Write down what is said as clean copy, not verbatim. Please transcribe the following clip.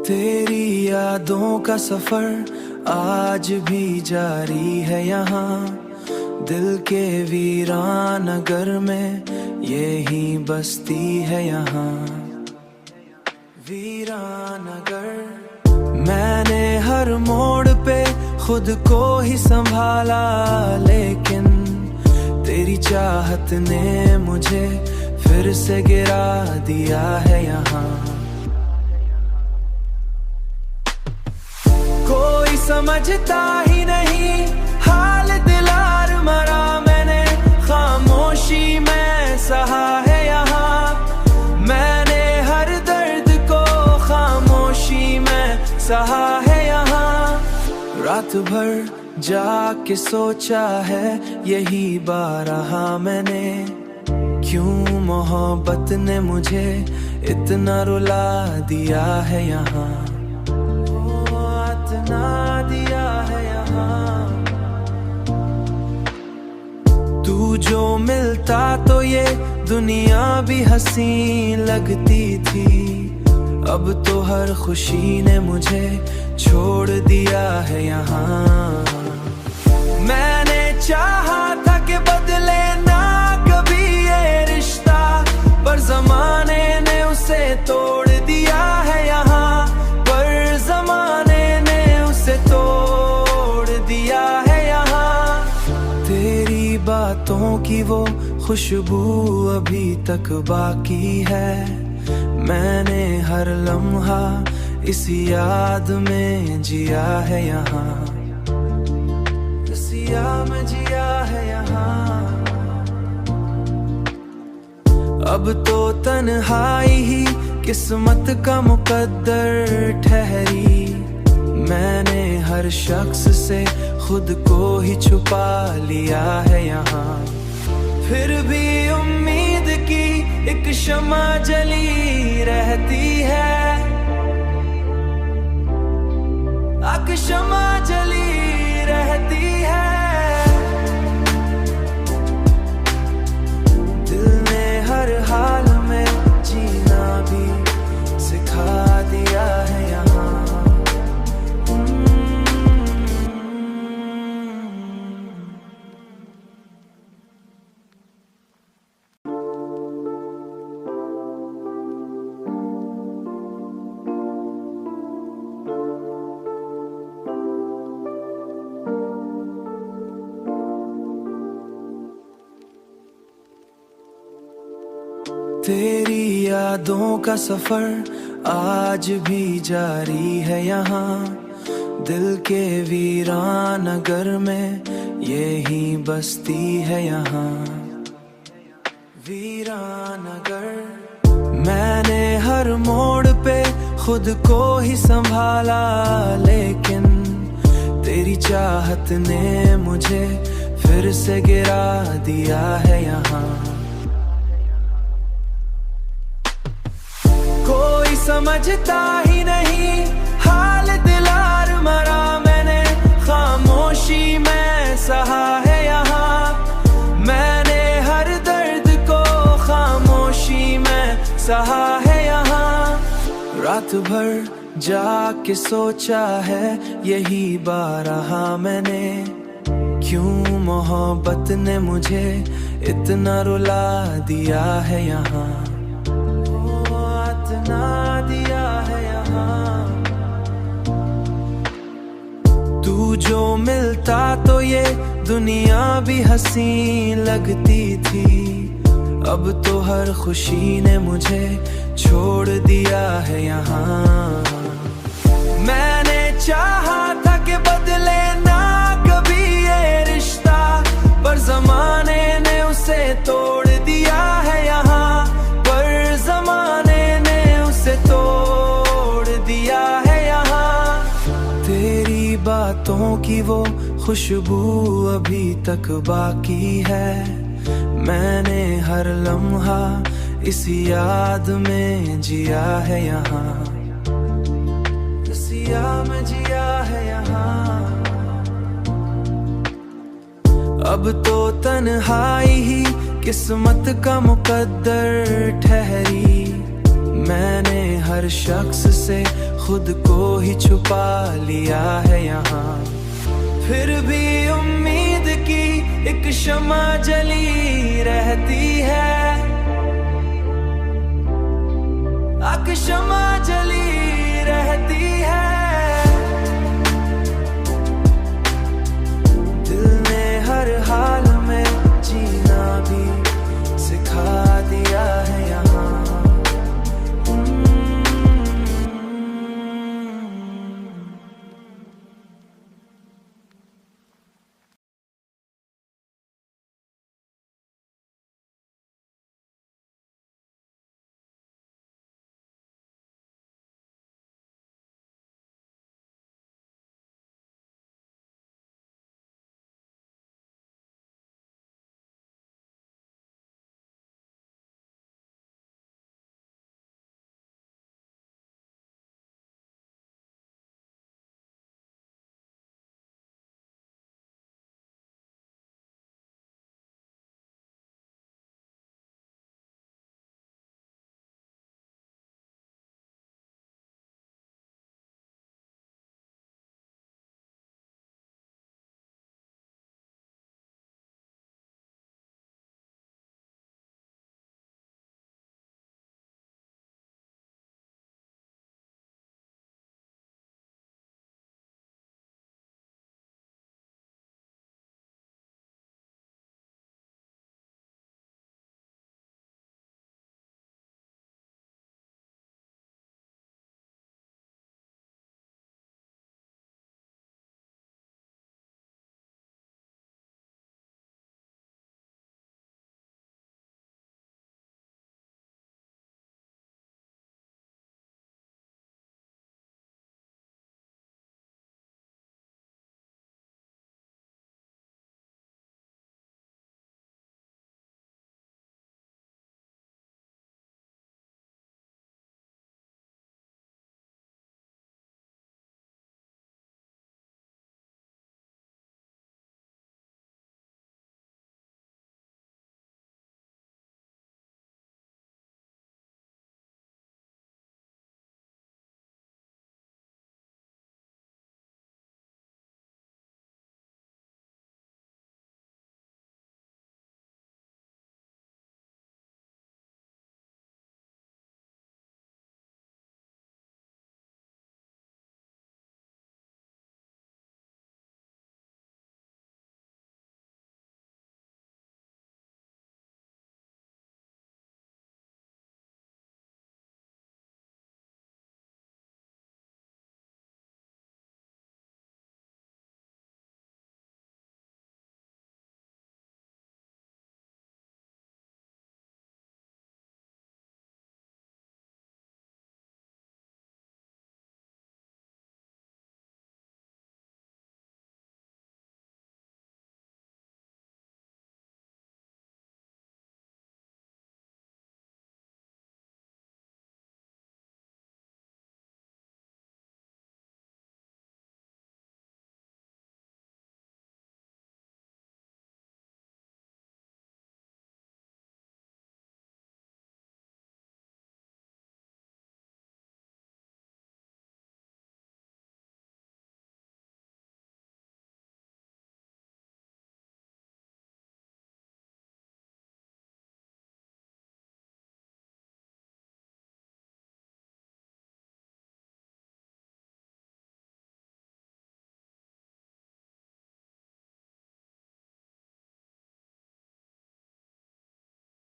तेरी यादों का सफर आज भी जारी है यहाँ, दिल के वीरान नगर में यही बसती है यहाँ। वीरान नगर मैंने हर मोड़ पे खुद को ही संभाला, लेकिन तेरी चाहत ने मुझे फिर से गिरा दिया है यहाँ। कोई समझता ही नहीं हाल दिलार मरा मैंने, खामोशी में सहा है यहाँ। मैंने हर दर्द को खामोशी में सहा है यहाँ। रात भर जाके सोचा है यही बारहा मैंने, क्यों मोहब्बत ने मुझे इतना रुला दिया है यहाँ, इतना दिया है यहाँ। तू जो मिलता तो ये दुनिया भी हंसी लगती थी, अब तो हर खुशी ने मुझे छोड़ दिया है यहाँ। मैंने चाहा था कि बदले ना कभी ये रिश्ता, पर जमाने ने उसे तोड़ दिया है यहाँ, पर जमाने ने उसे तोड़ दिया है यहाँ। तेरी बातों की वो खुशबू अभी तक बाकी है, मैंने हर लम्हा इस याद में जिया है यहाँ, इस याद में जिया है यहाँ। अब तो तन्हाई ही किस्मत का मुकद्दर ठहरी, मैंने हर शख्स से खुद को ही छुपा लिया है यहाँ। फिर भी उम्मीद की एक शमा जली रहती है, एक शमा जली रहती है। दिल ने हर हाल में जीना भी सिखा दिया है यहाँ। तेरी यादों का सफर आज भी जारी है यहाँ, दिल के वीरान नगर में यही बसती है यहाँ। वीरान नगर मैंने हर मोड़ पे खुद को ही संभाला, लेकिन तेरी चाहत ने मुझे फिर से गिरा दिया है यहाँ। समझता ही नहीं हाल दिलार मरा मैंने, खामोशी में सहा है यहाँ। मैंने हर दर्द को खामोशी में सहा है यहाँ। रात भर जाके सोचा है यही बारहा मैंने, क्यों मोहब्बत ने मुझे इतना रुला दिया है यहाँ, इतना दिया है यहाँ। तू जो मिलता तो ये दुनिया भी हंसी लगती थी, अब तो हर खुशी ने मुझे छोड़ दिया है यहाँ। मैंने चाहा था कि बदले ना कभी ये रिश्ता, पर जमाने ने उसे तोड़ दिया है यहाँ, पर जमाने तोड़ दिया है यहाँ। तेरी बातों की वो खुशबू अभी तक बाकी है, मैंने हर लम्हा इस याद में जिया है यहाँ, इस याद में जिया है यहाँ। अब तो तन्हाई ही किस्मत का मुकद्दर ठहरी, मैंने हर हर शख्स से खुद को ही छुपा लिया है यहाँ। फिर भी उम्मीद की एक शमा जली रहती है, एक शमा